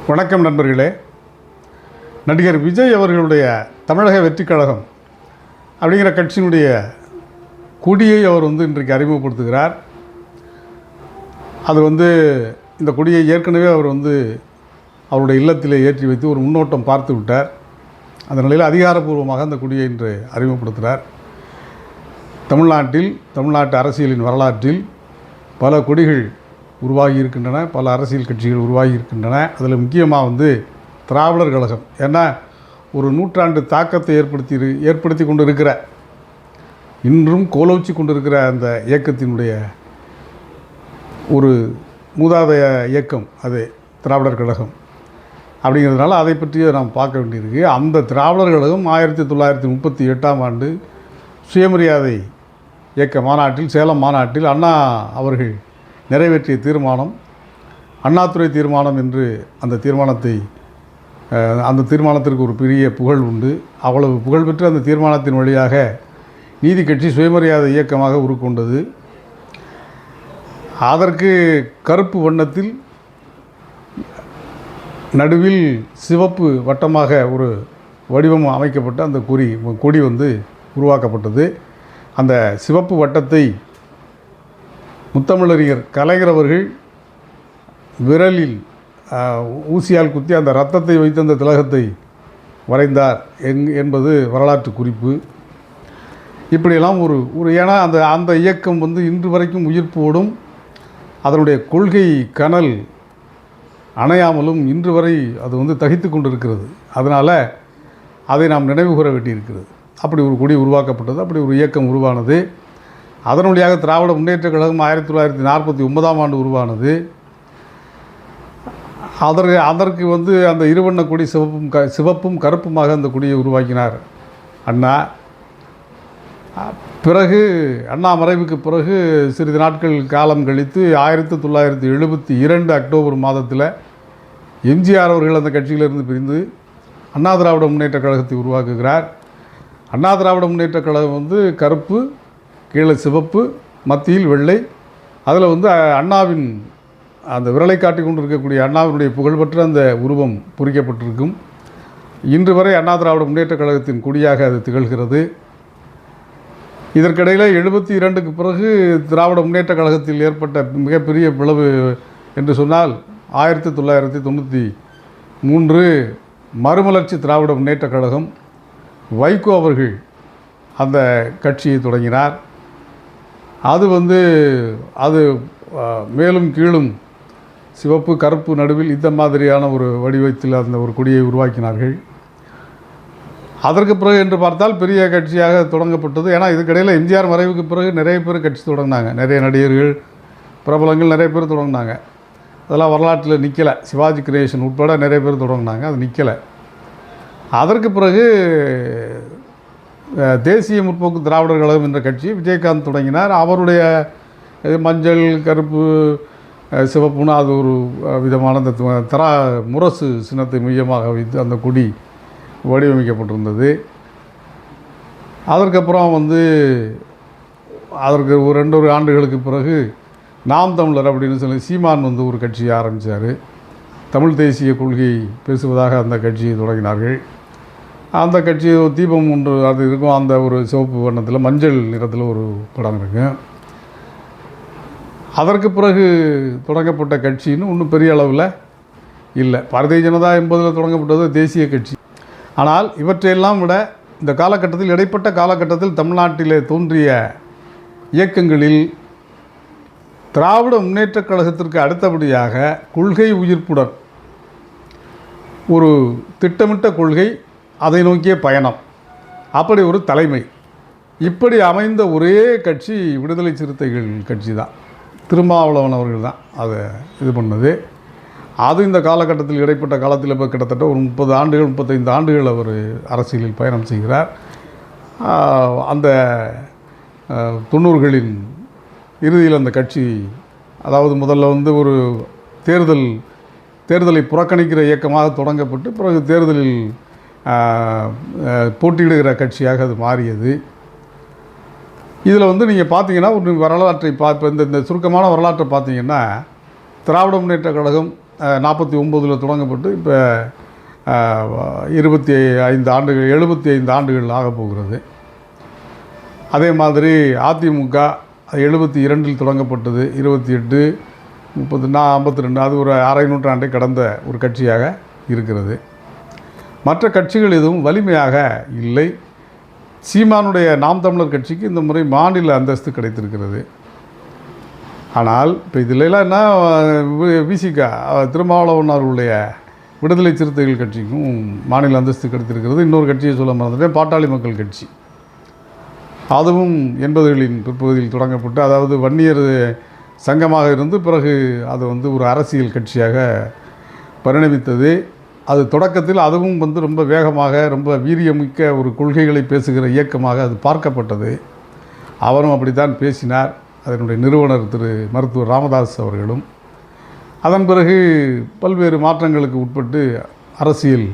வணக்கம் நண்பர்களே. நடிகர் விஜய் அவர்களுடைய தமிழக வெற்றிக் கழகம் அப்படிங்கிற கட்சியினுடைய கொடியை அவர் இன்றைக்கு அறிமுகப்படுத்துகிறார். அது இந்த கொடியை ஏற்கனவே அவர் அவருடைய இல்லத்திலே ஏற்றி வைத்து ஒரு முன்னோட்டம் பார்த்து விட்டார். அந்த நிலையில் அதிகாரப்பூர்வமாக அந்த கொடியை இன்று அறிமுகப்படுத்துகிறார். தமிழ்நாட்டு அரசியலின் வரலாற்றில் பல கொடிகள் உருவாகி இருக்கின்றன, பல அரசியல் கட்சிகள் உருவாகி இருக்கின்றன. அதில் முக்கியமாக திராவிடர் கழகம், ஏன்னா ஒரு நூற்றாண்டு தாக்கத்தை ஏற்படுத்தி கொண்டு இருக்கிற, இன்றும் கோலோச்சி கொண்டிருக்கிற அந்த இயக்கத்தினுடைய ஒரு மூதாதைய இயக்கம் அது திராவிடர் கழகம். அப்படிங்கிறதுனால அதை பற்றியே நாம் பார்க்க வேண்டியிருக்கு. அந்த திராவிடர் கழகம் 1938ஆம் ஆண்டு சுயமரியாதை இயக்க மாநாட்டில், சேலம் மாநாட்டில் அண்ணா அவர்கள் நிறைவேற்றிய தீர்மானம் அண்ணாதுரை தீர்மானம் என்று அந்த தீர்மானத்திற்கு ஒரு பெரிய புகழ் உண்டு. அவ்வளவு புகழ்பெற்ற அந்த தீர்மானத்தின் வழியாக நீதி கட்சி சுயமரியாதை இயக்கமாக உருக்கொண்டது. அதற்கு கருப்பு வண்ணத்தில் நடுவில் சிவப்பு வட்டமாக ஒரு வடிவம் அமைக்கப்பட்ட அந்த கொடி உருவாக்கப்பட்டது. அந்த சிவப்பு வட்டத்தை முத்தமிழறிஞர் கலைஞர் அவர்கள் விரலில் ஊசியால் குத்தி அந்த இரத்தத்தை வைத்து அந்த திலகத்தை வரைந்தார் என்பது வரலாற்று குறிப்பு. இப்படியெல்லாம் ஏன்னா அந்த இயக்கம் இன்று வரைக்கும் உயிர்ப்போடும் அதனுடைய கொள்கை கனல் அணையாமலும் இன்று வரை அது தகித்து கொண்டிருக்கிறது. அதனால் அதை நாம் நினைவு கூற வேண்டியிருக்கிறது. அப்படி ஒரு கொடி உருவாக்கப்பட்டது, அப்படி ஒரு இயக்கம் உருவானது. அதன் வழியாக திராவிட முன்னேற்ற கழகம் 1949ஆம் ஆண்டு உருவானது. அதற்கு அந்த இருவண்ண கொடி சிவப்பும் கருப்புமாக அந்த கொடியை உருவாக்கினார் அண்ணா. பிறகு அண்ணா மறைவுக்கு பிறகு சிறிது நாட்கள் காலம் கழித்து 1972 அக்டோபர் மாதத்தில் எம்ஜிஆர் அவர்கள் அந்த கட்சியிலிருந்து பிரிந்து அண்ணா திராவிட முன்னேற்ற கழகத்தை உருவாக்குகிறார். அண்ணா திராவிட முன்னேற்ற கழகம் கருப்பு, கீழே சிவப்பு, மத்தியில் வெள்ளை. அதில் அண்ணாவின் அந்த விரலை காட்டி கொண்டு இருக்கக்கூடிய அண்ணாவினுடைய புகழ்பெற்ற அந்த உருவம் பொறிக்கப்பட்டிருக்கும். இன்று வரை அண்ணா திராவிட முன்னேற்ற கழகத்தின் கொடியாக அது திகழ்கிறது. இதற்கிடையில் 72க்கு பிறகு திராவிட முன்னேற்ற கழகத்தில் ஏற்பட்ட மிகப்பெரிய பிளவு என்று சொன்னால் 1993 மறுமலர்ச்சி திராவிட முன்னேற்ற கழகம், வைகோ அவர்கள் அந்த கட்சியை தொடங்கினார். அது மேலும் கீழும் சிவப்பு கருப்பு நடுவில் இந்த மாதிரியான ஒரு வடிவத்தில் அந்த ஒரு கொடியை உருவாக்கினார்கள். அதற்கு பிறகு என்று பார்த்தால் பெரிய கட்சியாக தொடங்கப்பட்டது. ஏன்னா இதுக்கிடையில் எம்ஜிஆர் மறைவுக்கு பிறகு நிறைய பேர் கட்சி தொடங்கினாங்க. நிறைய நடிகர்கள், பிரபலங்கள் நிறைய பேர் தொடங்கினாங்க. அதெல்லாம் வரலாற்றில் நிற்கலை. சிவாஜி கணேசன் உட்பட நிறைய பேர் தொடங்கினாங்க, அது நிற்கலை. அதற்கு பிறகு தேசிய முற்போக்கு திராவிடர் கழகம் என்ற கட்சி விஜயகாந்த் தொடங்கினார். அவருடைய மஞ்சள், கருப்பு, சிவப்புன்னு அது ஒரு விதமான அந்த முரசு சின்னத்தை மையமாக வைத்து அந்த கொடி வடிவமைக்கப்பட்டிருந்தது. அதற்கப்புறம் அதற்கு ஒரு 2 ஆண்டுகளுக்கு பிறகு நாம் தமிழர் அப்படின்னு சொல்லி சீமான் ஒரு கட்சியை ஆரம்பித்தார். தமிழ் தேசிய கொள்கை பேசுவதாக அந்த கட்சியை தொடங்கினார்கள். அந்த கட்சி தீபம் ஒன்று அது இருக்கும், அந்த ஒரு சிவப்பு வண்ணத்தில் மஞ்சள் நிறத்தில் ஒரு படம் இருக்கும். அதற்கு பிறகு தொடங்கப்பட்ட கட்சின்னு ஒன்றும் பெரிய அளவில் இல்லை. பாரதிய ஜனதா 80 தொடங்கப்பட்டது தேசிய கட்சி. ஆனால் இவற்றையெல்லாம் விட இந்த காலகட்டத்தில், இடைப்பட்ட காலகட்டத்தில் தமிழ்நாட்டிலே தோன்றிய இயக்கங்களில் திராவிட முன்னேற்ற கழகத்திற்கு அடுத்தபடியாக கொள்கை உயிர்ப்புடன் ஒரு திட்டமிட்ட கொள்கை, அதை நோக்கிய பயணம், அப்படி ஒரு தலைமை, இப்படி அமைந்த ஒரே கட்சி விடுதலை சிறுத்தைகள் கட்சி தான். திருமாவளவன் அவர்கள் தான் அதை இது பண்ணது. அது இந்த காலகட்டத்தில், இடைப்பட்ட காலத்தில் இப்போ கிட்டத்தட்ட ஒரு 30 ஆண்டுகள் 35 ஆண்டுகள் அவர் அரசியலில் பயணம் செய்கிறார். அந்த 90களின் இறுதியில் அந்த கட்சி, அதாவது முதல்ல ஒரு தேர்தலை புறக்கணிக்கிற இயக்கமாக தொடங்கப்பட்டு பிறகு தேர்தலில் போட்டியிடுகிற கட்சியாக அது மாறியது. இதில் நீங்கள் பார்த்தீங்கன்னா ஒரு வரலாற்றை இந்த சுருக்கமான வரலாற்றை பார்த்தீங்கன்னா திராவிட முன்னேற்ற கழகம் 49 தொடங்கப்பட்டு இப்போ 25 ஆண்டுகள் 75 ஆண்டுகள் ஆகப் போகிறது. அதே மாதிரி அதிமுக 72 தொடங்கப்பட்டது, 28, 30, 52, அது ஒரு அரை நூற்றாண்டை கடந்த ஒரு கட்சியாக இருக்கிறது. மற்ற கட்சிகள் எதுவும் வலிமையாக இல்லை. சீமானுடைய நாம் தமிழர் கட்சிக்கு இந்த முறை மாநில அந்தஸ்து கிடைத்திருக்கிறது. ஆனால் இப்போ இதிலெல்லாம் என்ன, விசிக திருமாவளவன் அவர்களுடைய விடுதலை சிறுத்தைகள் கட்சிக்கும் மாநில அந்தஸ்து கிடைத்திருக்கிறது. இன்னொரு கட்சியை சொல்ல மறந்துட்டேன், பாட்டாளி மக்கள் கட்சி. அதுவும் 80களின் பிற்பகுதியில் தொடங்கப்பட்டு, அதாவது வன்னியர் சங்கமாக இருந்து பிறகு அது வந்து ஒரு அரசியல் கட்சியாக பரிணமித்தது. அது தொடக்கத்தில் அதுவும் வந்து ரொம்ப வேகமாக ரொம்ப வீரியமிக்க ஒரு கொள்கைகளை பேசுகிற இயக்கமாக அது பார்க்கப்பட்டது. அவரும் அப்படித்தான் பேசினார், அதனுடைய நிறுவனர் திரு மருத்துவர் ராமதாஸ் அவர்களும். அதன் பிறகு பல்வேறு மாற்றங்களுக்கு உட்பட்டு அரசியல்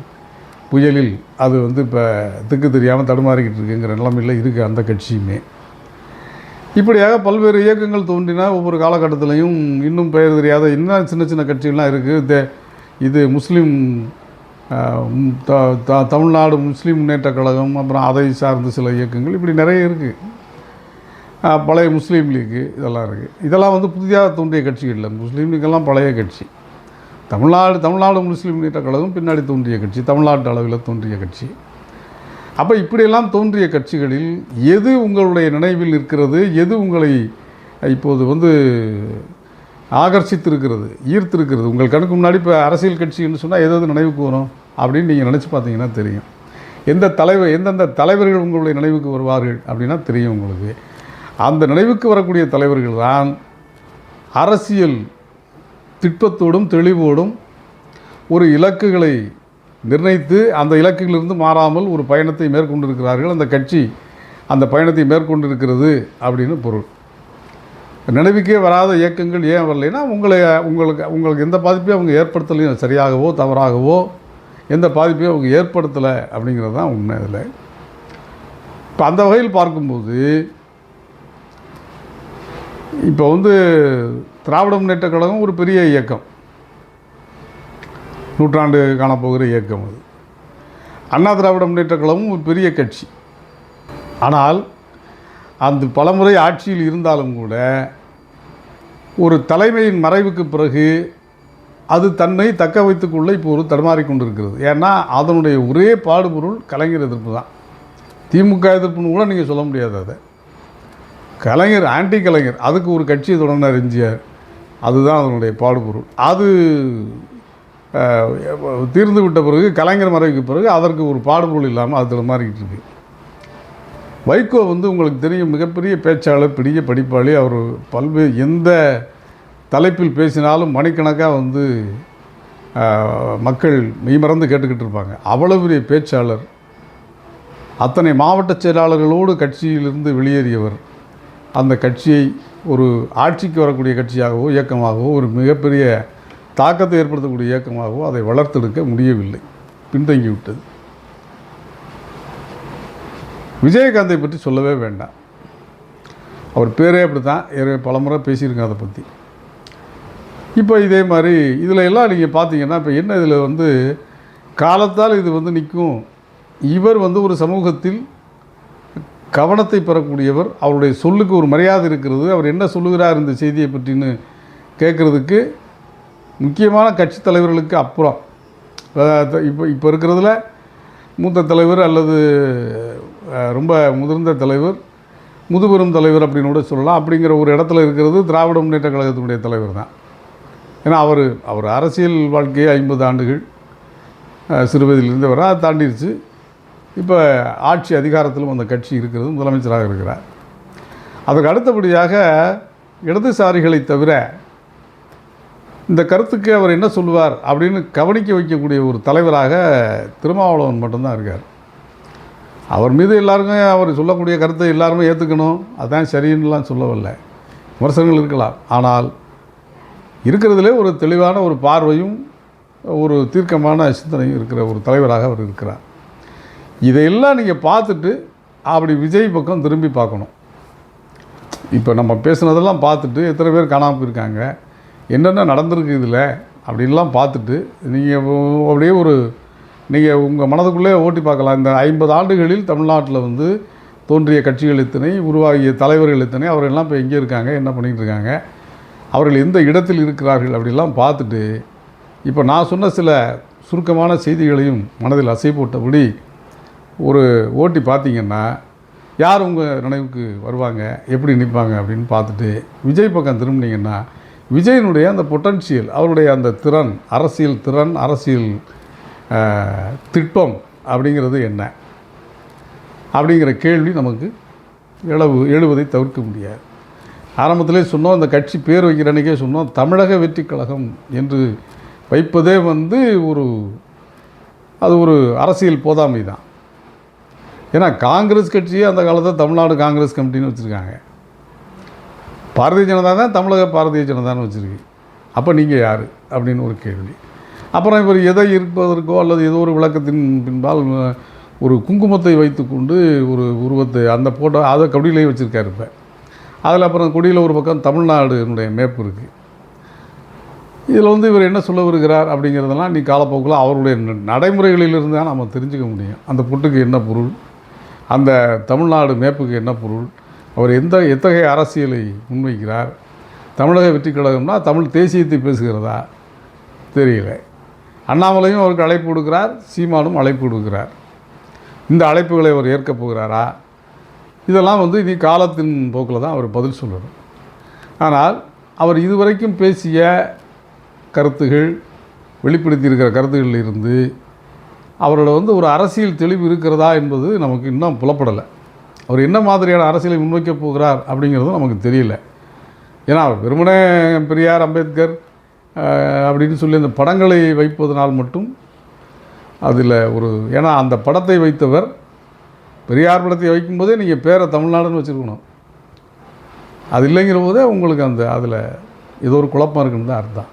புயலில் அது வந்து இப்போ திக்கு தெரியாமல் தடுமாறிக்கிட்டு இருக்குங்கிற நிலைமையில் இருக்குது அந்த கட்சியுமே. இப்படியாக பல்வேறு இயக்கங்கள் தோன்றினா ஒவ்வொரு காலகட்டத்திலையும் இன்னும் பெயர் தெரியாத இன்னும் சின்ன சின்ன கட்சிகள்லாம் இருக்குது. இது முஸ்லீம் தமிழ்நாடு முஸ்லீம் முன்னேற்றக் கழகம், அப்புறம் அதை சார்ந்த சில இயக்கங்கள், இப்படி நிறைய இருக்குது. பழைய முஸ்லீம் லீக்கு இதெல்லாம் இருக்குது. இதெல்லாம் வந்து புதிதாக தோன்றிய கட்சிகள் இல்லை. முஸ்லீம் லீக்கெல்லாம் பழைய கட்சி. தமிழ்நாடு முஸ்லீம் முன்னேற்றக் கழகம் பின்னாடி தோன்றிய கட்சி, தமிழ்நாட்டு அளவில் தோன்றிய கட்சி. அப்போ இப்படியெல்லாம் தோன்றிய கட்சிகளில் எது உங்களுடைய நினைவில் இருக்கிறது, எது உங்களை இப்போது வந்து ஆகர்ஷித்திருக்கிறது, ஈர்த்திருக்கிறது? உங்கள் கணக்கு முன்னாடி இப்போ அரசியல் கட்சின்னு சொன்னால் எதாவது நினைவுக்கு வரும் அப்படின்னு நீங்கள் நினச்சி பார்த்தீங்கன்னா தெரியும். எந்தெந்த தலைவர்கள் உங்களுடைய நினைவுக்கு வருவார்கள் அப்படின்னா தெரியும் உங்களுக்கு. அந்த நினைவுக்கு வரக்கூடிய தலைவர்கள் தான் அரசியல் திட்பத்தோடும் தெளிவோடும் ஒரு இலக்குகளை நிர்ணயித்து அந்த இலக்குகளிலிருந்து மாறாமல் ஒரு பயணத்தை மேற்கொண்டிருக்கிறார்கள். அந்த கட்சி அந்த பயணத்தை மேற்கொண்டிருக்கிறது அப்படின்னு பொருள். நினைவுக்கே வராத இயக்கங்கள் ஏன் வரலைன்னா உங்களுக்கு எந்த பாதிப்பையும் அவங்க ஏற்படுத்தலையும், சரியாகவோ தவறாகவோ எந்த பாதிப்பையும் அவங்க ஏற்படுத்தலை அப்படிங்கிறது தான் உண்மை. இதில் இப்போ அந்த வகையில் பார்க்கும்போது இப்போ வந்து திராவிட முன்னேற்றக் கழகம் ஒரு பெரிய இயக்கம், நூற்றாண்டு காணப்போகிற இயக்கம். அது அண்ணா திராவிட முன்னேற்றக் கழகமும் ஒரு பெரிய கட்சி. ஆனால் அந்த பலமுறை ஆட்சியில் இருந்தாலும் கூட ஒரு தலைமையின் மறைவுக்கு பிறகு அது தன்னை தக்க வைத்துக்கொள்ள இப்போ ஒரு தடுமாறிக்கொண்டிருக்கிறது. ஏன்னா அதனுடைய ஒரே பாடுபொருள் கலைஞர் எதிர்ப்பு தான். திமுக எதிர்ப்புன்னு கூட நீங்கள் சொல்ல முடியாது. அதை கலைஞர், ஆன்டி கலைஞர், அதுக்கு ஒரு கட்சியை தொடங்கினார் எம்ஜிஆர். அதுதான் அதனுடைய பாடுபொருள். அது தீர்ந்து விட்ட பிறகு, கலைஞர் மறைவுக்கு பிறகு அதற்கு ஒரு பாடுபொருள் இல்லாமல் அது தடுமாறிக்கிட்டு இருக்கு. வைகோ வந்து உங்களுக்கு தெரியும், மிகப்பெரிய பேச்சாளர், பெரிய படிப்பாளி. அவர் பல்வேறு எந்த தலைப்பில் பேசினாலும் மணிக்கணக்காக வந்து மக்கள் மெய்மறந்து கேட்டுக்கிட்டு இருப்பாங்க. அவ்வளோ பெரிய பேச்சாளர். அத்தனை மாவட்ட செயலாளர்களோடு கட்சியிலிருந்து வெளியேறியவர். அந்த கட்சியை ஒரு ஆட்சிக்கு வரக்கூடிய கட்சியாகவோ இயக்கமாகவோ ஒரு மிகப்பெரிய தாக்கத்தை ஏற்படுத்தக்கூடிய இயக்கமாகவோ அதை வளர்த்தெடுக்க முடியவில்லை, பின்தங்கிவிட்டது. விஜயகாந்தை பற்றி சொல்லவே வேண்டாம். அவர் பேரே அப்படி தான், பலமுறை பேசியிருக்கேன் அதை பற்றி. இப்போ இதே மாதிரி இதில் எல்லாம் நீங்கள் பார்த்தீங்கன்னா இப்போ என்ன, இதில் வந்து காலத்தால் இது வந்து நிற்கும். இவர் வந்து ஒரு சமூகத்தில் கவனத்தை பெறக்கூடியவர். அவருடைய சொல்லுக்கு ஒரு மரியாதை இருக்கிறது. அவர் என்ன சொல்லுகிறார் இந்த செய்தியை பற்றின்னு கேட்குறதுக்கு முக்கியமான கட்சி தலைவர்களுக்கு அப்புறம் இப்போ இருக்கிறதுல மூத்த தலைவர் அல்லது ரொம்ப முதிர்ந்த தலைவர், முதுபெரும் தலைவர் அப்படின்னு கூட சொல்லலாம். அப்படிங்கிற ஒரு இடத்துல இருக்கிறது திராவிட முன்னேற்ற கழகத்தினுடைய தலைவர் தான். ஏன்னா அவர் அரசியல் வாழ்க்கையை 50 ஆண்டுகள் சிறுவயதிலிருந்து வர தாண்டிடுச்சு. இப்போ ஆட்சி அதிகாரத்திலும் அந்த கட்சி இருக்கிறது, முதலமைச்சராக இருக்கிறார். அதுக்கு அடுத்தபடியாக இடதுசாரிகளை தவிர இந்த கருத்துக்கு அவர் என்ன சொல்லுவார் அப்படின்னு கவனிக்க வைக்கக்கூடிய ஒரு தலைவராக திருமாவளவன் மட்டும்தான் இருக்கார். அவர் மீது எல்லாருமே அவர் சொல்லக்கூடிய கருத்தை எல்லாருமே ஏற்றுக்கணும், அதுதான் சரின்னுலாம் சொல்லவில்லை, விமர்சனங்கள் இருக்கலாம். ஆனால் இருக்கிறதுலே ஒரு தெளிவான ஒரு பார்வையும் ஒரு தீர்க்கமான சிந்தனையும் இருக்கிற ஒரு தலைவராக அவர் இருக்கிறார். இதையெல்லாம் நீங்கள் பார்த்துட்டு அப்படி விஜய் பக்கம் திரும்பி பார்க்கணும். இப்போ நம்ம பேசுனதெல்லாம் பார்த்துட்டு எத்தனை பேர் காணாமல் போயிருக்காங்க, என்னென்ன நடந்திருக்கு இதில் அப்படின்லாம் பார்த்துட்டு நீங்கள் அப்படியே நீங்கள் உங்கள் மனதுக்குள்ளே ஓட்டி பார்க்கலாம். இந்த 50 ஆண்டுகளில் தமிழ்நாட்டில் வந்து தோன்றிய கட்சிகள் எத்தனை, உருவாகிய தலைவர்கள் எத்தனை, அவர்கள்லாம் இப்போ எங்கே இருக்காங்க, என்ன பண்ணிகிட்டு இருக்காங்க, அவர்கள் எந்த இடத்தில் இருக்கிறார்கள் அப்படிலாம் பார்த்துட்டு இப்போ நான் சொன்ன சில சுருக்கமான செய்திகளையும் மனதில் அசை போட்டபடி ஓட்டி பார்த்தீங்கன்னா யார் உங்கள் நினைவுக்கு வருவாங்க, எப்படி நிற்பாங்க அப்படின்னு பார்த்துட்டு விஜய் பக்கம் திரும்பினீங்கன்னா விஜயனுடைய அந்த பொட்டன்ஷியல், அவருடைய அந்த திறன், அரசியல் திட்டம் அப்படிங்கிறது என்ன அப்படிங்கிற கேள்வி நமக்கு எழுவதை தவிர்க்க முடியாது. ஆரம்பத்திலே சொன்னோம், அந்த கட்சி பேர் வைக்கிற அன்றைக்கே சொன்னோம், தமிழக வெற்றி கழகம் என்று வைப்பதே வந்து அது ஒரு அரசியல் போதாமை தான். ஏன்னா காங்கிரஸ் கட்சியே அந்த காலத்தில் தமிழ்நாடு காங்கிரஸ் கமிட்டின்னு வச்சுருக்காங்க. பாரதிய ஜனதா தான் தமிழக பாரதிய ஜனதான்னு வச்சுருக்கு. அப்போ நீங்கள் யார் அப்படின்னு ஒரு கேள்வி. அப்புறம் இவர் எதை இருப்பதற்கோ அல்லது ஏதோ ஒரு விளக்கத்தின் பின்பால் ஒரு குங்குமத்தை வைத்துக்கொண்டு ஒரு உருவத்தை அந்த போட்டோ அதை கொடியிலே வச்சுருக்காரு. இப்போ அதில் அப்புறம் கொடியில் ஒரு பக்கம் தமிழ்நாடுனுடைய மேப்பு இருக்குது. இதில் வந்து இவர் என்ன சொல்ல வருகிறார் அப்படிங்கிறதெல்லாம் நீ காலப்போக்கில் அவருடைய நடைமுறைகளிலிருந்து தான் நம்ம தெரிஞ்சுக்க முடியும். அந்த பொட்டுக்கு என்ன பொருள், அந்த தமிழ்நாடு மேப்புக்கு என்ன பொருள், அவர் எத்தகைய அரசியலை முன்வைக்கிறார், தமிழக வெற்றி கழகம்னா தமிழ் தேசியத்தை பேசுகிறதா தெரியல. அண்ணாமலையும் அவருக்கு அழைப்பு கொடுக்கிறார், சீமானும் அழைப்பு கொடுக்கிறார். இந்த அழைப்புகளை அவர் ஏற்கப் போகிறாரா, இதெல்லாம் வந்து இனி காலத்தின் போக்கில் தான் அவர் பதில் சொல்லணும். ஆனால் அவர் இதுவரைக்கும் பேசிய கருத்துகள், வெளிப்படுத்தியிருக்கிற கருத்துக்களில் இருந்து அவரோட வந்து ஒரு அரசியல் தெளிவு இருக்கிறதா என்பது நமக்கு இன்னும் புலப்படலை. அவர் என்ன மாதிரியான அரசியலை முன்வைக்கப் போகிறார் அப்படிங்கிறதும் நமக்கு தெரியல. ஏன்னா அவர் வெறுமனே பெரியார், அம்பேத்கர் அப்படின்னு சொல்லி அந்த படங்களை வைப்பதனால் மட்டும் அதில் ஏன்னா அந்த படத்தை வைத்தவர் பெரியார் படத்தை வைக்கும்போதே நீங்கள் பேரை தமிழ்நாடுன்னு வச்சுருக்கணும். அது இல்லைங்கிற போதே உங்களுக்கு அதில் ஏதோ ஒரு குழப்பம் இருக்குன்னு தான் அர்த்தம்.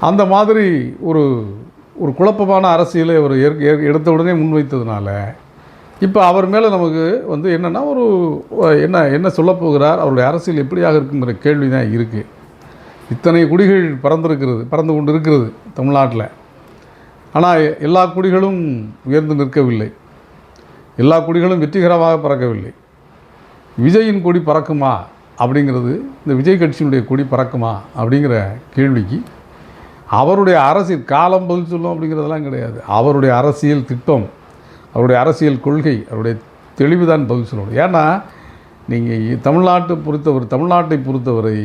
அந்த மாதிரி ஒரு குழப்பமான அரசியலை அவர் எடுத்த உடனே முன்வைத்ததுனால இப்போ அவர் மேலே நமக்கு வந்து என்னென்னா என்ன சொல்லப்போகிறார், அவருடைய அரசியல் எப்படியாக இருக்குங்கிற கேள்வி தான் இருக்குது. இத்தனை குடிகள் பறந்து கொண்டு இருக்கிறது தமிழ்நாட்டில். ஆனால் எல்லா குடிகளும் உயர்ந்து நிற்கவில்லை, எல்லா குடிகளும் வெற்றிகரமாக பறக்கவில்லை. விஜயின் கொடி பறக்குமா அப்படிங்கிறது, இந்த விஜய் கட்சியினுடைய கொடி பறக்குமா அப்படிங்கிற கேள்விக்கு அவருடைய அரசியல் காலம் பதில் சொல்லும் அப்படிங்கிறதெல்லாம் கிடையாது. அவருடைய அரசியல் திட்டம், அவருடைய அரசியல் கொள்கை, அவருடைய தெளிவு தான் பதில் சொல்லணும். ஏன்னா நீங்கள் தமிழ்நாட்டை பொறுத்தவரை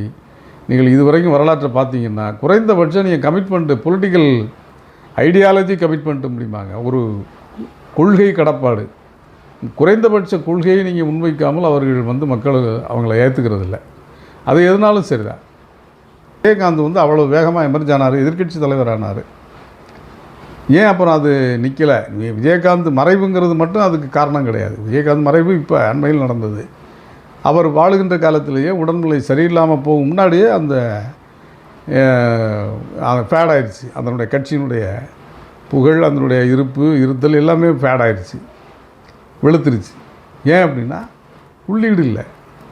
நீங்கள் இதுவரைக்கும் வரலாற்றை பார்த்தீங்கன்னா குறைந்தபட்சம் நீங்கள் கமிட்மெண்ட்டு, பொலிட்டிக்கல் ஐடியாலஜி கமிட்மெண்ட்டு முடியுமாங்க, ஒரு கொள்கை கடப்பாடு, குறைந்தபட்ச கொள்கையை நீங்கள் முன்வைக்காமல் அவர்கள் வந்து மக்கள் அவங்கள ஏற்றுக்கிறதில்ல. அது எதுனாலும் சரிதான். விஜயகாந்த் வந்து அவ்வளோ வேகமாக எமர்ஜ் ஆனார், எதிர்க்கட்சி தலைவரானார். ஏன் அப்புறம் அது நிற்கலை? விஜயகாந்த் மறைவுங்கிறது மட்டும் அதுக்கு காரணம் கிடையாது. விஜயகாந்த் மறைவு இப்போ அண்மையில் நடந்தது. அவர் வாழுகின்ற காலத்திலேயே உடல்நிலை சரியில்லாமல் போகும் முன்னாடியே அந்த ஃபேட் ஆயிடுச்சு. அதனுடைய கட்சியினுடைய புகழ், அதனுடைய இருத்தல் எல்லாமே ஃபேட் ஆயிடுச்சு, வெளுத்துருச்சு. ஏன் அப்படின்னா உள்ளீடு இல்லை,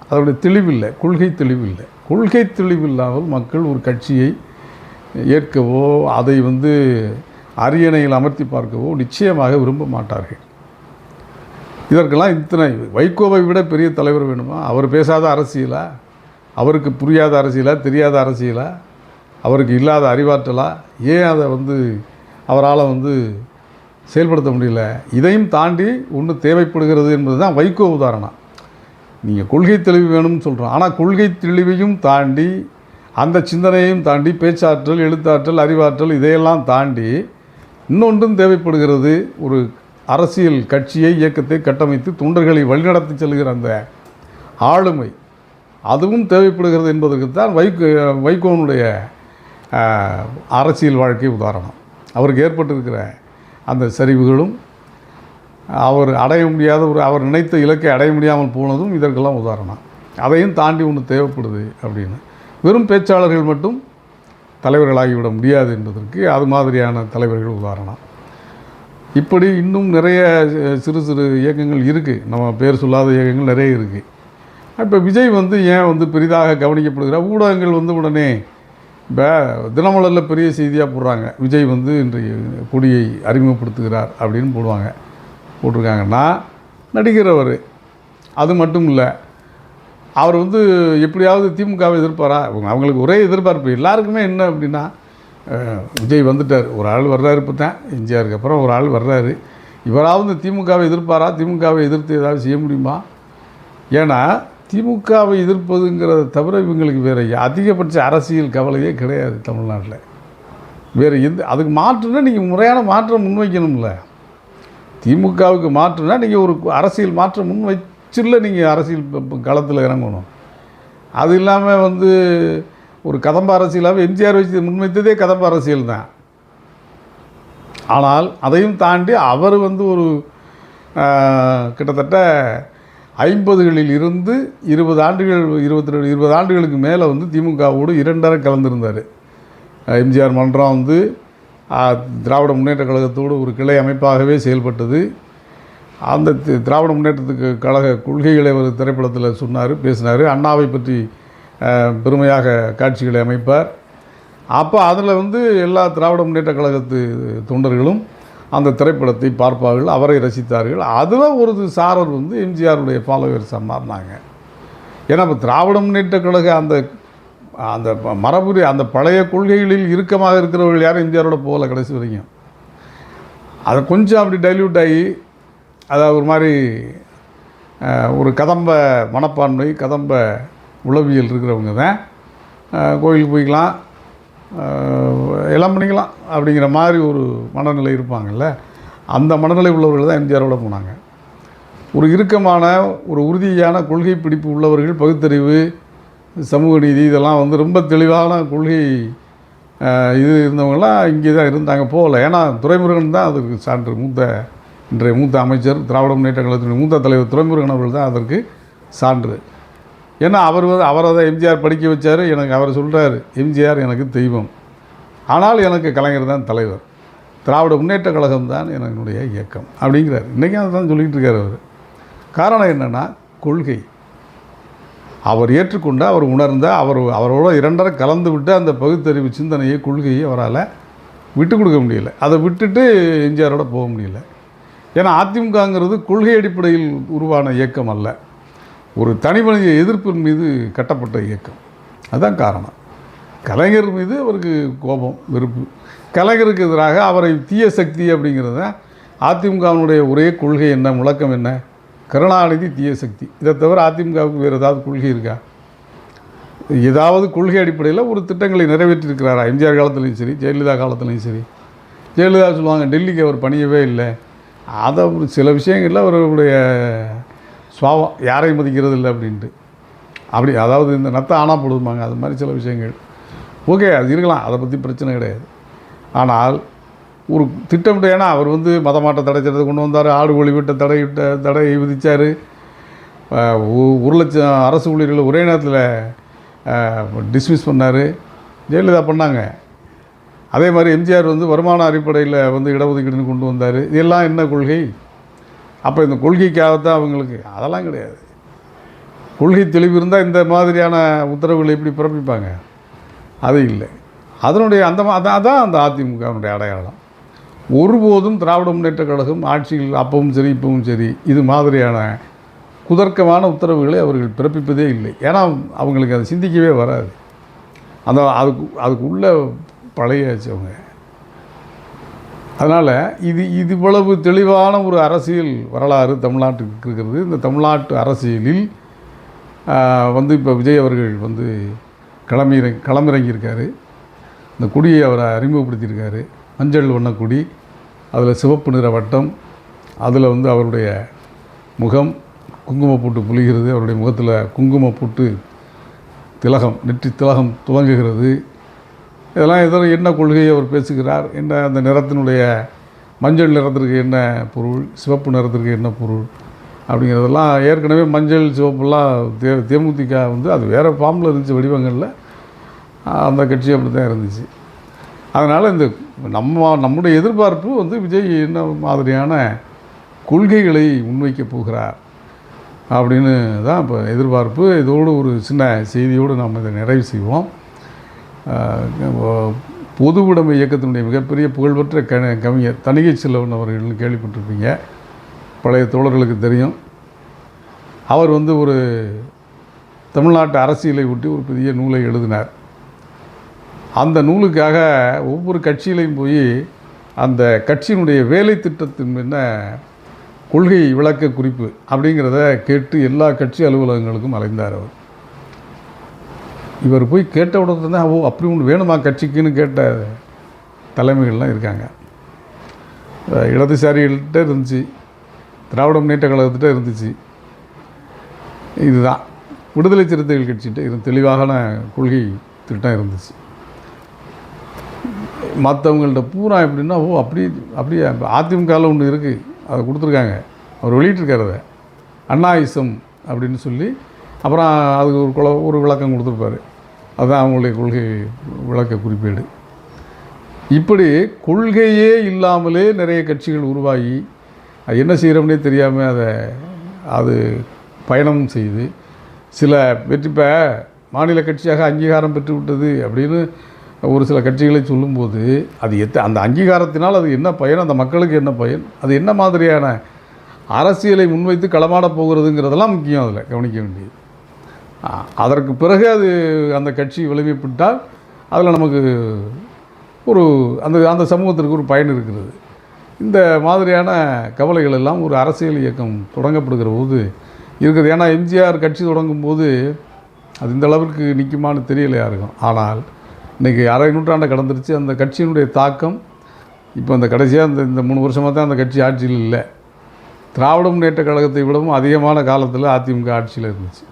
அதனுடைய தெளிவில்லை, கொள்கை தெளிவில்லை. கொள்கை தெளிவில்லாமல் மக்கள் ஒரு கட்சியை ஏற்கவோ அதை வந்து அரியணையில் அமர்த்தி பார்க்கவோ நிச்சயமாக விரும்ப மாட்டார்கள். இதற்கெல்லாம் இத்தனை வைகோவை விட பெரிய தலைவர் வேணுமா? அவர் பேசாத அரசியலா, அவருக்கு புரியாத அரசியலா, தெரியாத அரசியலா, அவருக்கு இல்லாத அறிவாற்றலா, ஏன் அதை வந்து அவரால் வந்து செயல்படுத்த முடியல? இதையும் தாண்டி ஒன்று தேவைப்படுகிறது என்பது தான் வைகோ உதாரணம். நீங்கள் கொள்கை தெளிவு வேணும்னு சொல்கிறோம், ஆனால் கொள்கை தெளிவையும் தாண்டி, அந்த சிந்தனையையும் தாண்டி, பேச்சாற்றல், எழுத்தாற்றல், அறிவாற்றல் இதையெல்லாம் தாண்டி இன்னொன்றும் தேவைப்படுகிறது. ஒரு அரசியல் கட்சியை, இயக்கத்தை கட்டமைத்து தொண்டர்களை வழிநடத்தி செல்கிற அந்த ஆளுமை, அதுவும் தேவைப்படுகிறது என்பதற்கு தான் வைகோனுடைய அரசியல் வாழ்க்கை உதாரணம். அவருக்கு ஏற்பட்டிருக்கிற அந்த சரிவுகளும், அவர் அடைய முடியாத அவர் நினைத்த இலக்கை அடைய முடியாமல் போனதும் இதற்கெல்லாம் உதாரணம். அதையும் தாண்டி ஒன்று தேவைப்படுது அப்படின்னு. வெறும் பேச்சாளர்கள் மட்டும் தலைவர்களாகிவிட முடியாது என்பதற்கு அது மாதிரியான தலைவர்கள் உதாரணம். இப்படி இன்னும் நிறைய சிறு சிறு இயக்கங்கள் இருக்குது, நம்ம பேர் சொல்லாத இயக்கங்கள் நிறைய இருக்குது. இப்போ விஜய் வந்து ஏன் வந்து பெரிதாக கவனிக்கப்படுகிறார்? ஊடகங்கள் வந்து உடனே இப்போ தினமலரில் பெரிய செய்தியாக போடுறாங்க, விஜய் வந்து இன்றைய கொடியை அறிமுகப்படுத்துகிறார் அப்படின்னு போட்டிருக்காங்கன்னா, நடிகர் அவர். அது மட்டும் இல்லை, அவர் வந்து எப்படியாவது திமுகவை எதிர்ப்பாரா? அவங்களுக்கு ஒரே எதிர்பார்ப்பு எல்லாருக்குமே என்ன அப்படின்னா, விஜய் வந்துட்டார், ஒரு ஆள் வர்றாரு, இப்போ தான் எம்ஜிஆருக்கு அப்புறம் ஒரு ஆள் வர்றாரு, இவராவது திமுகவை எதிர்ப்பாரா? திமுகவை எதிர்த்து ஏதாவது செய்ய முடியுமா? ஏன்னா திமுகவை எதிர்ப்பதுங்கிறத தவிர இவங்களுக்கு வேறு அதிகபட்ச அரசியல் கவலையே கிடையாது தமிழ்நாட்டில். வேறு அதுக்கு மாற்றுனா நீங்கள் முறையான மாற்றம் முன்வைக்கணும்ல. திமுகவுக்கு மாற்றுனா நீங்கள் ஒரு அரசியல் மாற்றம் முன் வச்சில்ல, நீங்கள் அரசியல் களத்தில் இறங்கணும். அது இல்லாமல் வந்து ஒரு கதம்ப அரசியலாக எம்ஜிஆர் வச்சு முன்வைத்ததே கதம்ப அரசியல் தான். ஆனால் அதையும் தாண்டி அவர் வந்து ஒரு கிட்டத்தட்ட 50களில் இருந்து 20 ஆண்டுகள் 20 ஆண்டுகளுக்கு மேலே வந்து திமுகவோடு இரண்டரை கலந்திருந்தார். எம்ஜிஆர் மன்றம் வந்து திராவிட முன்னேற்ற கழகத்தோடு ஒரு கிளை அமைப்பாகவே செயல்பட்டது. அந்த திராவிட முன்னேற்றத்துக்கு கழக கொள்கைகளை அவர் திரைப்படத்தில் சொன்னார், பேசினார். அண்ணாவை பற்றி பெருமையாக காட்சிகளை அமைப்பார். அப்போ அதில் வந்து எல்லா திராவிட முன்னேற்ற கழகத்து தொண்டர்களும் அந்த திரைப்படத்தை பார்ப்பார்கள், அவரை ரசித்தார்கள். அதில் ஒரு சாரர் வந்து எம்ஜிஆருடைய ஃபாலோவர்ஸாக மாறினாங்க. ஏன்னா இப்போ திராவிட முன்னேற்ற கழக அந்த அந்த மரபுரி அந்த பழைய கொள்கைகளில் இறுக்கமாக இருக்கிறவர்கள் யாரும் எம்ஜிஆரோட போகல கடைசி வரைக்கும். அதை கொஞ்சம் அப்படி டைல்யூட் ஆகி, அதாவது ஒரு மாதிரி ஒரு கதம்ப மனப்பான்மை, கதம்ப உளவியல் இருக்கிறவங்க தான் கோயிலுக்கு போய்க்கலாம், எல்லாம் பண்ணிக்கலாம் அப்படிங்கிற மாதிரி ஒரு மனநிலை இருப்பாங்கள்ல. அந்த மனநிலை உள்ளவர்கள் தான் எம்ஜிஆரோட போனாங்க. ஒரு இறுக்கமான ஒரு உறுதியான கொள்கை பிடிப்பு உள்ளவர்கள், பகுத்தறிவு, சமூக நீதி, இதெல்லாம் வந்து ரொம்ப தெளிவான கொள்கை இது இருந்தவங்களாம் இங்கே தான் இருந்தாங்க, போகல. ஏன்னா துரைமுருகன் தான் அதுக்கு சான்று. இன்றைய மூத்த அமைச்சர், திராவிட முன்னேற்ற கழகத்தினுடைய மூத்த தலைவர் துரைமுருகன் அவர்கள் தான் அதற்கு சான்று. ஏன்னா அவர் அதை எம்ஜிஆர் படிக்க வச்சார். எனக்கு அவர் சொல்கிறார், எம்ஜிஆர் எனக்கு தெய்வம், ஆனால் எனக்கு கலைஞர் தான் தலைவர், திராவிட முன்னேற்ற கழகம் தான் என்னுடைய இயக்கம் அப்படிங்கிறார். இன்றைக்கும் அதை தான் சொல்லிகிட்டு இருக்கார் அவர். காரணம் என்னென்னா கொள்கை. அவர் ஏற்றுக்கொண்ட, அவர் உணர்ந்த, அவரோட இரண்டரை கலந்து விட்டு அந்த பகுத்தறிவு சிந்தனையை, கொள்கையை அவரால் விட்டு கொடுக்க முடியல. அதை விட்டுட்டு எம்ஜிஆரோட போக முடியல. ஏன்னா அதிமுகங்கிறது கொள்கை அடிப்படையில் உருவான இயக்கம் அல்ல, ஒரு தனிமனித எதிர்ப்பின் மீது கட்டப்பட்ட இயக்கம். அதுதான் காரணம். கலைஞர் மீது அவருக்கு கோபம், வெறுப்பு. கலைஞருக்கு எதிராக அவரை தீய சக்தி அப்படிங்கிறத அதிமுகவினுடைய ஒரே கொள்கை என்ன, முழக்கம் என்ன? கருணாநிதி தீய சக்தி. இதை தவிர அதிமுகவுக்கு வேறு ஏதாவது கொள்கை இருக்கா? ஏதாவது கொள்கை அடிப்படையில் ஒரு திட்டங்களை நிறைவேற்றியிருக்கிறாரா? எம்ஜிஆர் காலத்துலேயும் சரி, ஜெயலலிதா காலத்துலேயும் சரி. ஜெயலலிதா சொல்லுவாங்க டெல்லிக்கு அவர் பணியவே இல்லை. அதை ஒரு சில விஷயங்களில் அவருடைய சுவாபம், யாரையும் மதிக்கிறது இல்லை அப்படின்ட்டு. அப்படி அதாவது இந்த நத்தை ஆனா போடுவாங்க, அது மாதிரி சில விஷயங்கள் ஓகே, அது இருக்கலாம், அதை பற்றி பிரச்சனை கிடையாது. ஆனால் ஒரு திட்டமிட்ட, ஏன்னா அவர் வந்து மதமாட்ட தடை சட்டத்தை கொண்டு வந்தார், ஆடு கோழி வீட்டை தடை விதித்தார், 1,00,000 அரசு ஊழியர்களை ஒரே நேரத்தில் டிஸ்மிஸ் பண்ணார், ஜெயலலிதா பண்ணாங்க. அதே மாதிரி எம்ஜிஆர் வந்து வருமான அடிப்படையில் வந்து இடஒதுக்கீடுன்னு கொண்டு வந்தார். இதெல்லாம் என்ன கொள்கை? அப்போ இந்த கொள்கைக்காகத்தான் அவங்களுக்கு, அதெல்லாம் கிடையாது. கொள்கை தெளிவு இருந்தால் இந்த மாதிரியான உத்தரவுகளை எப்படி பிறப்பிப்பாங்க? அது இல்லை. அதனுடைய அதான் அந்த அதிமுகவினுடைய அடையாளம். ஒருபோதும் திராவிட முன்னேற்ற கழகம் ஆட்சியில் அப்பவும் சரி இப்பவும் சரி இது மாதிரியான குதர்க்கமான உத்தரவுகளை அவர்கள் பிறப்பிப்பதே இல்லை. ஏன்னா அவங்களுக்கு அதை சிந்திக்கவே வராது. அதுக்கு உள்ள பழையாச்சு அவங்க. அதனால் இது இவ்வளவு தெளிவான ஒரு அரசியல் வரலாறு தமிழ்நாட்டுக்கு இருக்கிறது. இந்த தமிழ்நாட்டு அரசியலில் வந்து இப்போ விஜய் அவர்கள் வந்து களமிறங்கியிருக்காரு. இந்த கொடியை அவரை அறிமுகப்படுத்தியிருக்காரு. மஞ்சள் வண்ண கொடி, அதில் சிவப்பு நிற வட்டம், அதில் வந்து அவருடைய முகம் குங்குமப்பூட்டு புலிகிறது, அவருடைய முகத்தில் குங்குமப்பூட்டு திலகம், நெற்றி திலகம் துவங்குகிறது. இதெல்லாம் என்ன கொள்கையை அவர் பேசுகிறார், என்ன அந்த நிறத்தினுடைய மஞ்சள் நிறத்திற்கு என்ன பொருள், சிவப்பு நிறத்திற்கு என்ன பொருள் அப்படிங்கிறதெல்லாம் ஏற்கனவே மஞ்சள் சிவப்புலாம் தேமுதிக வந்து அது வேறு ஃபார்மில் இருந்துச்சு, வடிவங்களில். அந்த கட்சி அப்படி தான் இருந்துச்சு. அதனால் இந்த நம்முடைய எதிர்பார்ப்பு வந்து விஜய் என்ன மாதிரியான கொள்கைகளை முன்வைக்கப் போகிறார் அப்படின்னு தான் இப்போ எதிர்பார்ப்பு. இதோடு ஒரு சின்ன செய்தியோடு நாம் இதை நிறைவு செய்வோம். பொதுவுடைமை இயக்கத்தினுடைய மிகப்பெரிய புகழ்பெற்ற கவிஞர் தணிகை செல்வன் அவர்கள்னு கேள்விப்பட்டிருப்பீங்க. பழைய தோழர்களுக்கு தெரியும். அவர் ஒரு தமிழ்நாட்டு அரசியலை ஒட்டி ஒரு பெரிய நூலை எழுதினார். அந்த நூலுக்காக ஒவ்வொரு கட்சியிலையும் போய் அந்த கட்சியினுடைய வேலை திட்டத்தின் என்ன கொள்கை விளக்க குறிப்பு அப்படிங்கிறத கேட்டு எல்லா கட்சி அலுவலகங்களுக்கும் அலைந்தார் அவர். இவர் போய் கேட்ட உடனே தான் அப்படி ஒன்று வேணுமா கட்சிக்குன்னு கேட்ட தலைமைகள்லாம் இருக்காங்க. இடதுசாரிகள்கிட்ட இருந்துச்சு, திராவிட முன்னேற்ற கழகத்திட்ட இருந்துச்சு. இதுதான் விடுதலை சிறுத்தைகள் கட்சிகிட்ட இது தெளிவான கொள்கை திட்டம் இருந்துச்சு. மற்றவங்கள்ட்ட பூரா எப்படின்னா அப்படியே அதிமுகவில் ஒன்று இருக்குது, அதை கொடுத்துருக்காங்க, அவர் வெளியிட்டிருக்கார். அதை அண்ணாயிசம் அப்படின்னு சொல்லி அப்புறம் அதுக்கு ஒரு விளக்கம் கொடுத்துருப்பாரு. அதுதான் அவங்களுடைய கொள்கை விளக்க குறிப்பேடு. இப்படி கொள்கையே இல்லாமலே நிறைய கட்சிகள் உருவாகி அது என்ன செய்கிறோம்னே தெரியாமல் அது பயணம் செய்து சில இப்போ மாநில கட்சியாக அங்கீகாரம் பெற்று விட்டது அப்படின்னு ஒரு சில கட்சிகளை சொல்லும்போது அது அந்த அங்கீகாரத்தினால் அது என்ன பயன், அந்த மக்களுக்கு என்ன பயன், அது என்ன மாதிரியான அரசியலை முன்வைத்து களமாட போகிறதுங்கிறதெல்லாம் முக்கியம். அதில் கவனிக்க வேண்டியது. அதற்கு பிறகு அந்த கட்சி விளைவிப்பிட்டால் அதில் நமக்கு அந்த சமூகத்திற்கு ஒரு பயன் இருக்கிறது. இந்த மாதிரியான கவலைகள் எல்லாம் ஒரு அரசியல் இயக்கம் தொடங்கப்படுகிற போது இருக்குது. ஏன்னா எம்ஜிஆர் கட்சி தொடங்கும் போது அது இந்த அளவிற்கு நிற்குமான்னு தெரியல யாருக்கும். ஆனால் இன்றைக்கி அரை நூற்றாண்டை கடந்துருச்சு. அந்த கட்சியினுடைய தாக்கம் இப்போ அந்த கடைசியாக இந்த 3 வருஷமாக தான் அந்த கட்சி ஆட்சியில் இல்லை. திராவிட முன்னேற்ற கழகத்தை விடவும் அதிகமான காலத்தில் அதிமுக ஆட்சியில் இருந்துச்சு.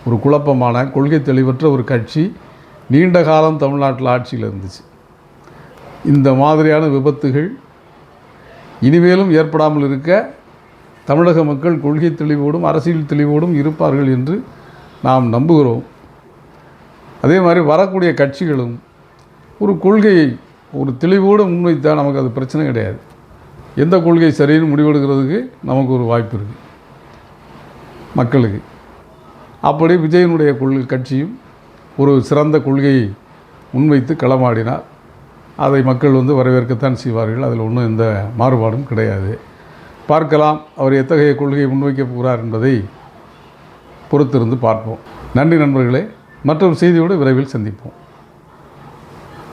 ஒரு குழப்பமான கொள்கை தெளிவற்ற ஒரு கட்சி நீண்ட காலம் தமிழ்நாட்டில் ஆட்சியில் இருந்துச்சு. இந்த மாதிரியான விபத்துகள் இனிமேலும் ஏற்படாமல் இருக்க தமிழக மக்கள் கொள்கை தெளிவோடும் அரசியல் தெளிவோடும் இருப்பார்கள் என்று நாம் நம்புகிறோம். அதே மாதிரி வரக்கூடிய கட்சிகளும் ஒரு கொள்கையை ஒரு தெளிவோடு முன்வைத்தால் நமக்கு அது பிரச்சனை கிடையாது. எந்த கொள்கை சரின்னு முடிவெடுக்கிறதுக்கு நமக்கு ஒரு வாய்ப்பு இருக்குது மக்களுக்கு. அப்படி விஜயனுடைய கட்சியும் ஒரு சிறந்த கொள்கையை முன்வைத்து களமாடினார். அதை மக்கள் வரவேற்கத்தான் செய்வார்கள். அதில் ஒன்றும் எந்த மாறுபாடும் கிடையாது. பார்க்கலாம் அவர் எத்தகைய கொள்கையை முன்வைக்கப் போகிறார் என்பதை பொறுத்திருந்து பார்ப்போம். நன்றி நண்பர்களே. மற்றொரு செய்தியோடு விரைவில் சந்திப்போம்.